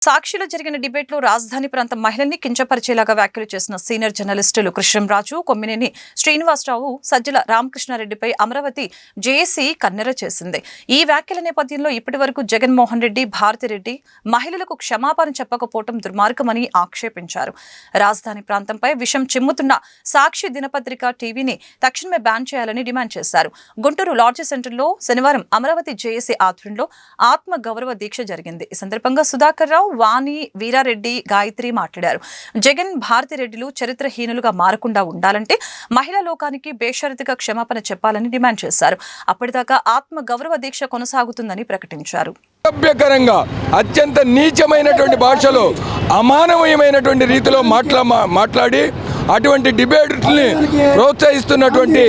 సాక్షిలో జరిగిన డిబేట్లో రాజధాని ప్రాంత మహిళల్ని కించపరిచేలాగా వ్యాఖ్యలు చేసిన సీనియర్ జర్నలిస్టులు కృష్ణంరాజు, కొమ్మినేని శ్రీనివాసరావు, సజ్జల రామకృష్ణారెడ్డిపై అమరావతి జేఏసీ కన్నెర చేసింది. ఈ వ్యాఖ్యల నేపథ్యంలో ఇప్పటివరకు జగన్మోహన్ రెడ్డి, భారతిరెడ్డి మహిళలకు క్షమాపణ చెప్పకపోవడం దుర్మార్గమని ఆక్షేపించారు. రాజధాని ప్రాంతంపై విషం చిమ్ముతున్న సాక్షి దినపత్రిక టీవీని తక్షణమే బ్యాన్ చేయాలని డిమాండ్ చేశారు. గుంటూరు లాడ్జి సెంటర్లో శనివారం అమరావతి జేఏసీ ఆధ్వర్యంలో ఆత్మ గౌరవ దీక్ష జరిగింది. ఈ సందర్భంగా సుధాకర్ రావు, వాణి, వీరారెడ్డి, గాయత్రి మాట్లాడారు. జగన్, భారతిరెడ్డిలు చరిత్రహీనులుగా మారకుండా ఉండాలంటే మహిళా లోకానికి బేషరతుగా క్షమాపణ చెప్పాలని డిమాండ్ చేశారు. అప్పటిదాకా ఆత్మ గౌరవ దీక్ష కొనసాగుతుందని ప్రకటించారు. సభ్యకరంగా అత్యంత నీచమైనటువంటి భాషలో అమానవీయమైనటువంటి రీతిలో మాట్లాడి అటువంటి డిబేట్ని ప్రోత్సహిస్తున్నటువంటి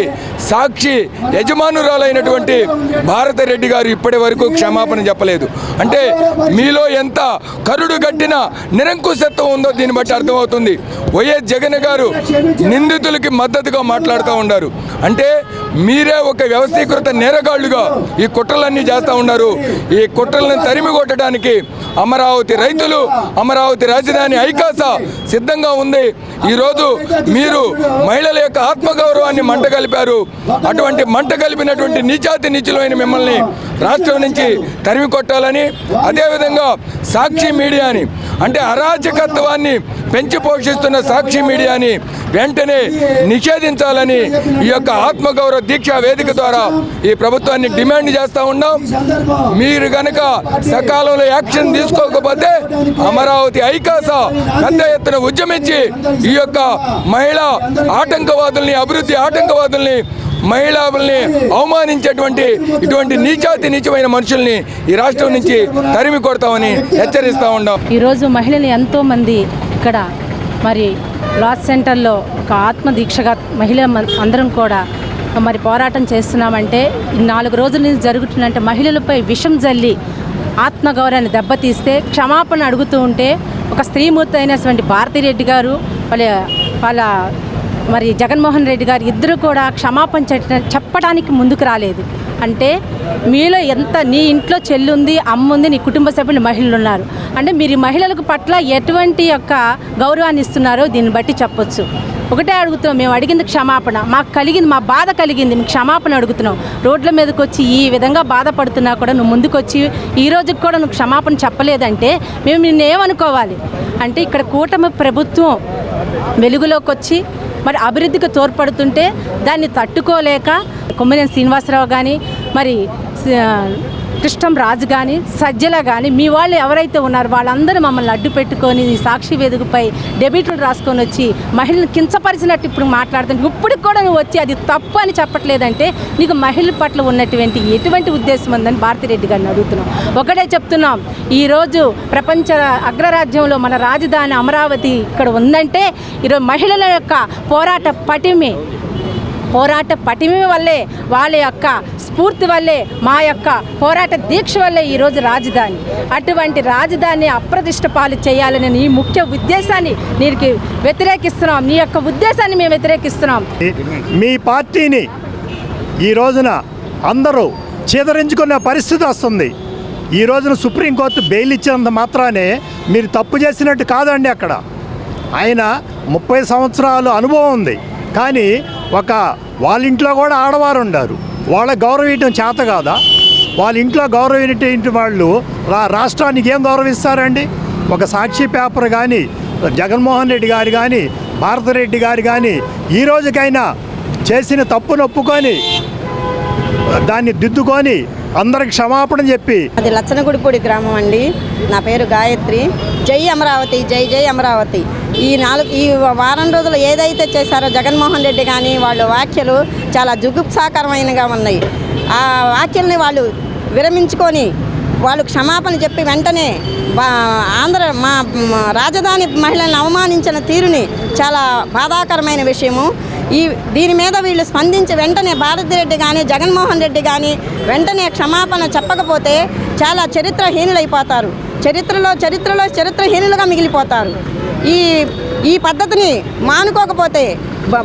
సాక్షి యజమానురాలైనటువంటి భారతిరెడ్డి గారు ఇప్పటి వరకు క్షమాపణ చెప్పలేదు. అంటే మీలో ఎంత కరుడు గట్టిన నిరంకుశత్వం ఉందో దీన్ని బట్టి అర్థమవుతుంది. వైఎస్ జగన్ గారు నిందితులకి మద్దతుగా మాట్లాడుతూ ఉన్నారు. అంటే మీరే ఒక వ్యవస్థీకృత నేరగాళ్లుగా ఈ కుట్రలన్నీ చేస్తూ ఉన్నారు. ఈ కుట్రలను తరిమి కొట్టడానికి అమరావతి రైతులు, అమరావతి రాజధాని ఐకాస సిద్ధంగా ఉంది. ఈరోజు మీరు మహిళల యొక్క ఆత్మగౌరవాన్ని మంట కలిపారు. అటువంటి మంట కలిపినటువంటి నీచాతి నీచులైన మిమ్మల్ని రాష్ట్రం నుంచి తరిమి కొట్టాలని, అదేవిధంగా సాక్షి మీడియాని అంటే అరాచకత్వాన్ని పెంచి పోషిస్తున్న సాక్షి మీడియాని వెంటనే నిషేధించాలని ఈ యొక్క ఆత్మగౌరవ దీక్షా వేదిక ద్వారా ఈ ప్రభుత్వాన్ని డిమాండ్ చేస్తూ ఉన్నాం. మీరు గనక సకాలంలో యాక్షన్ తీసుకోకపోతే అమరావతి ఐకాస పెద్ద ఎత్తున ఉద్యమించి ఈ యొక్క మహిళా ఆటంకవాదుల్ని, అభివృద్ధి ఆటంకవాదుల్ని, మహిళల్ని అవమానించేటువంటి ఇటువంటి నీచమైన మనుషుల్ని ఈ రాష్ట్రం నుంచి తరిమి కొడతామని హెచ్చరిస్తూ ఉన్నాం. ఈరోజు మహిళలు ఎంతో మంది ఇక్కడ మరి లాస్ సెంటర్లో ఒక ఆత్మ దీక్షగా మహిళ అందరం కూడా మరి పోరాటం చేస్తున్నామంటే 4 రోజుల నుంచి జరుగుతున్నంటే మహిళలపై విషం జల్లి ఆత్మగౌరవాన్ని దెబ్బతీస్తే క్షమాపణ అడుగుతూ ఉంటే ఒక స్త్రీమూర్తి అయినటువంటి భారతిరెడ్డి గారు వాళ్ళ మరి జగన్మోహన్ రెడ్డి గారు ఇద్దరు కూడా క్షమాపణ చెప్పడానికి ముందుకు రాలేదు. అంటే మీలో ఎంత, నీ ఇంట్లో చెల్లి ఉంది, అమ్మ ఉంది, నీ కుటుంబ సభ్యులు మహిళలు ఉన్నారు అంటే మీరు మహిళలకు పట్ల ఎటువంటి యొక్క గౌరవాన్ని ఇస్తున్నారో దీన్ని బట్టి చెప్పొచ్చు. ఒకటే అడుగుతున్నాం, మేము అడిగింది క్షమాపణ, మాకు కలిగింది, మా బాధ కలిగింది, మేము క్షమాపణ అడుగుతున్నాం. రోడ్ల మీదకి వచ్చి ఈ విధంగా బాధపడుతున్నా కూడా నువ్వు ముందుకు వచ్చి ఈ రోజుకి కూడా నువ్వు క్షమాపణ చెప్పలేదంటే మేము నిన్నేమనుకోవాలి? అంటే ఇక్కడ కూటమి ప్రభుత్వం వెలుగులోకి వచ్చి మరి అభివృద్ధికి తోడ్పడుతుంటే దాన్ని తట్టుకోలేక కొమ్మినేని శ్రీనివాసరావు కానీ, మరి కృష్ణంరాజు కానీ, సజ్జల కానీ, మీ వాళ్ళు ఎవరైతే ఉన్నారో వాళ్ళందరూ మమ్మల్ని అడ్డు పెట్టుకొని సాక్షి వేదికపై డెబిట్లు రాసుకొని వచ్చి మహిళను కించపరిచినట్టు ఇప్పుడు మాట్లాడుతుంటే ఇప్పటికి కూడా నువ్వు వచ్చి అది తప్పు అని చెప్పట్లేదంటే నీకు మహిళల పట్ల ఉన్నటువంటి ఎటువంటి ఉద్దేశం ఉందని భారతిరెడ్డి గారిని అడుగుతున్నాం. ఒకటే చెప్తున్నాం, ఈరోజు ప్రపంచ అగ్రరాజ్యంలో మన రాజధాని అమరావతి ఇక్కడ ఉందంటే ఈరోజు మహిళల యొక్క పోరాట పటిమ వల్లే, వాళ్ళ యొక్క స్ఫూర్తి వల్లే, మా యొక్క పోరాట దీక్ష వల్లే ఈరోజు రాజధాని. అటువంటి రాజధాని అప్రతిష్ట పాలు చేయాలని ఈ ముఖ్య ఉద్దేశాన్ని నీకు వ్యతిరేకిస్తున్నాం. నీ యొక్క ఉద్దేశాన్ని మేము వ్యతిరేకిస్తున్నాం. మీ పార్టీని ఈ రోజున అందరూ చేదరించుకునే పరిస్థితి వస్తుంది. ఈ రోజున సుప్రీంకోర్టు బెయిల్ ఇచ్చినంత మాత్రానే మీరు తప్పు చేసినట్టు కాదండి. అక్కడ ఆయన 30 సంవత్సరాలు అనుభవం ఉంది, కానీ వాళ్ళ ఇంట్లో కూడా ఆడవారు ఉన్నారు. వాళ్ళ గౌరవం చేత కాదా? వాళ్ళ ఇంట్లో గౌరవం వాళ్ళు రాష్ట్రానికి ఏం గౌరవిస్తారండి? ఒక సాక్షి పేపర్ కానీ, జగన్మోహన్ రెడ్డి గారు కానీ, భారతిరెడ్డి గారు కానీ ఈ రోజుకైనా చేసిన తప్పును ఒప్పుకొని దాన్ని దిద్దుకొని అందరికి క్షమాపణ చెప్పి. అది లచ్చనగుడిపూడి గ్రామం అండి. నా పేరు గాయత్రి. జై అమరావతి, జై జై అమరావతి. ఈ వారం రోజులు ఏదైతే చేశారో జగన్మోహన్ రెడ్డి కానీ వాళ్ళ వ్యాఖ్యలు చాలా జుగుప్సాకరమైనగా ఉన్నాయి. ఆ వ్యాఖ్యల్ని వాళ్ళు విరమించుకొని వాళ్ళు క్షమాపణ చెప్పి వెంటనే మా రాజధాని మహిళలను అవమానించిన తీరుని చాలా బాధాకరమైన విషయము. దీని మీద వీళ్ళు స్పందించి వెంటనే భారతిరెడ్డి కానీ, జగన్మోహన్ రెడ్డి కానీ వెంటనే క్షమాపణ చెప్పకపోతే చాలా చరిత్రహీనులైపోతారు. చరిత్రహీనులుగా మిగిలిపోతారు. ఈ పద్ధతిని మానుకోకపోతే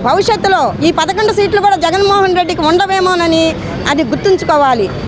భవిష్యత్తులో ఈ 11 సీట్లు కూడా జగన్మోహన్ రెడ్డికి ఉండవేమోనని అది గుర్తుంచుకోవాలి.